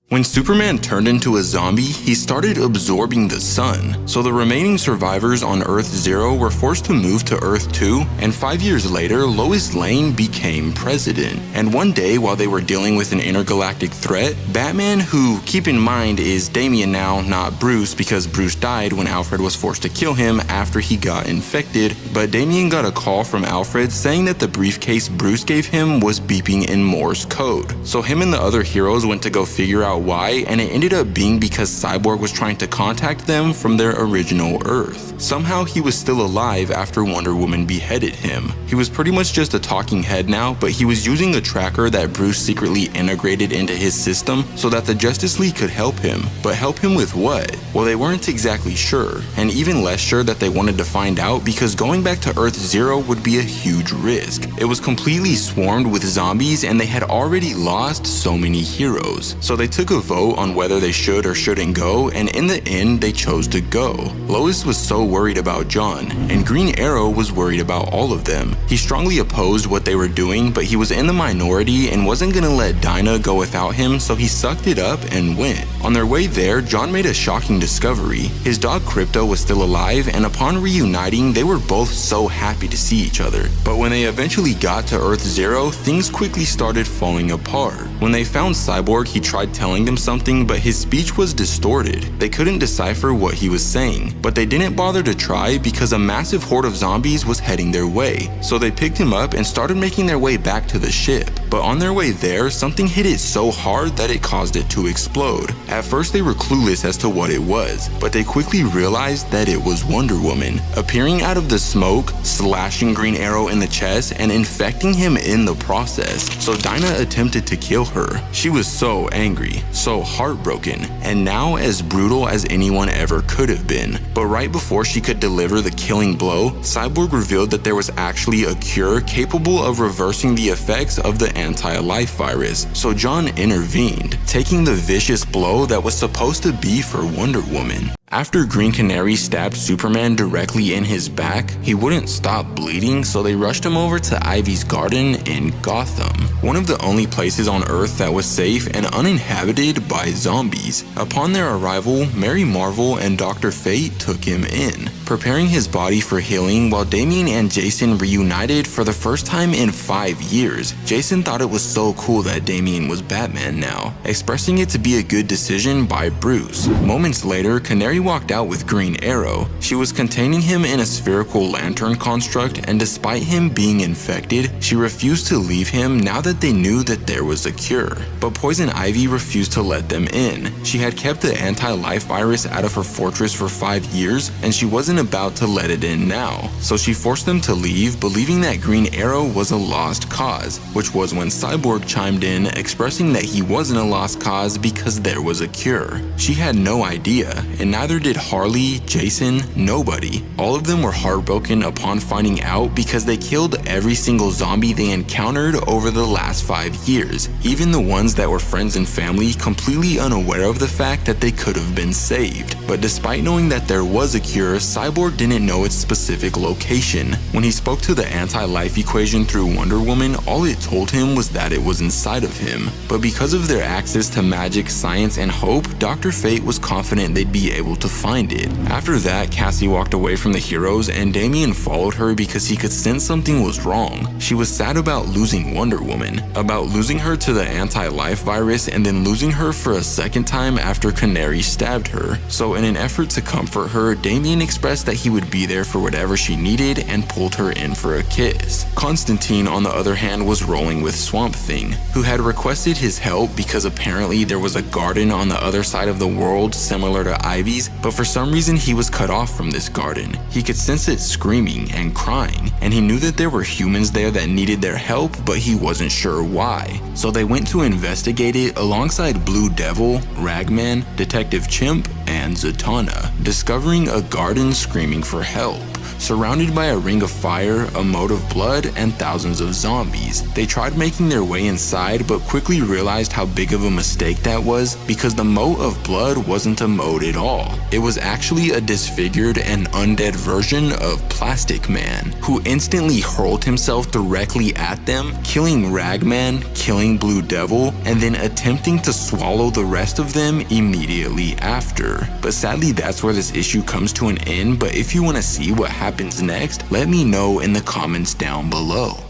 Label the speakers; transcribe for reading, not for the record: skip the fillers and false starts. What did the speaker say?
Speaker 1: When Superman turned into a zombie, he started absorbing the sun, so the remaining survivors on Earth 0 were forced to move to Earth 2, and 5 years later, Lois Lane became president. And one day, while they were dealing with an intergalactic threat, Batman, who, keep in mind, is Damian now, not Bruce, because Bruce died when Alfred was forced to kill him after he got infected, but Damian got a call from Alfred saying that the briefcase Bruce gave him was beeping in Morse code. So him and the other heroes went to go figure out why, and it ended up being because Cyborg was trying to contact them from their original Earth. Somehow he was still alive after Wonder Woman beheaded him. He was pretty much just a talking head now, but he was using a tracker that Bruce secretly integrated into his system so that the Justice League could help him. But help him with what? Well, they weren't exactly sure, and even less sure that they wanted to find out because going back to Earth 0 would be a huge risk. It was completely swarmed with zombies and they had already lost so many heroes. So they took a vote on whether they should or shouldn't go, and in the end they chose to go. Lois was so worried about John, and Green Arrow was worried about all of them. He strongly opposed what they were doing, but he was in the minority and wasn't gonna let Dinah go without him, so he sucked it up and went. On their way there, John made a shocking discovery. His dog Crypto was still alive, and upon reuniting, they were both so happy to see each other. But when they eventually got to Earth 0, things quickly started falling apart. When they found Cyborg, he tried telling them something, but his speech was distorted. They couldn't decipher what he was saying, but they didn't bother to try because a massive horde of zombies was heading their way. So they picked him up and started making their way back to the ship. But on their way there, something hit it so hard that it caused it to explode. At first they were clueless as to what it was, but they quickly realized that it was Wonder Woman, appearing out of the smoke, slashing Green Arrow in the chest, and infecting him in the process. So Dinah attempted to kill her. She was so angry, so heartbroken, and now as brutal as anyone ever could have been. But right before she could deliver the killing blow, Cyborg revealed that there was actually a cure capable of reversing the effects of the anti-life virus. So John intervened, taking the vicious blow that was supposed to be for Wonder Woman. After Green Canary stabbed Superman directly in his back, he wouldn't stop bleeding, so they rushed him over to Ivy's garden in Gotham, one of the only places on Earth that was safe and uninhabited by zombies. Upon their arrival, Mary Marvel and Dr. Fate took him in, preparing his body for healing while Damian and Jason reunited for the first time in 5 years. Jason thought it was so cool that Damian was Batman now, expressing it to be a good decision by Bruce. Moments later, Canary walked out with Green Arrow. She was containing him in a spherical lantern construct, and despite him being infected, she refused to leave him now that they knew that there was a cure. But Poison Ivy refused to let them in. She had kept the anti-life virus out of her fortress for 5 years, and she wasn't about to let it in now. So she forced them to leave, believing that Green Arrow was a lost cause, which was when Cyborg chimed in, expressing that he wasn't a lost cause because there was a cure. She had no idea, and neither did Harley, Jason, nobody. All of them were heartbroken upon finding out because they killed every single zombie they encountered over the last 5 years, even the ones that were friends and family, completely unaware of the fact that they could have been saved. But despite knowing that there was a cure, Cyborg didn't know its specific location. When he spoke to the anti-life equation through Wonder Woman, all it told him was that it was inside of him. But because of their access to magic, science, and hope, Dr. Fate was confident they'd be able to find it. After that, Cassie walked away from the heroes and Damian followed her because he could sense something was wrong. She was sad about losing Wonder Woman, about losing her to the anti-life virus and then losing her for a second time after Canary stabbed her. So in an effort to comfort her, Damian expressed that he would be there for whatever she needed and pulled her in for a kiss. Constantine, on the other hand, was rolling with Swamp Thing, who had requested his help because apparently there was a garden on the other side of the world similar to Ivy's, but for some reason he was cut off from this garden. He could sense it screaming and crying, and he knew that there were humans there that needed their help, but he wasn't sure why. So they went to investigate it alongside Blue Devil, Ragman, Detective Chimp, and Zatanna, discovering a garden screaming for help. surrounded by a ring of fire, a moat of blood, and thousands of zombies. They tried making their way inside, but quickly realized how big of a mistake that was, because the moat of blood wasn't a moat at all. It was actually a disfigured and undead version of Plastic Man, who instantly hurled himself directly at them, killing Ragman, killing Blue Devil, and then attempting to swallow the rest of them immediately after. But sadly, that's where this issue comes to an end. But if you want to see what happens next, let me know in the comments down below.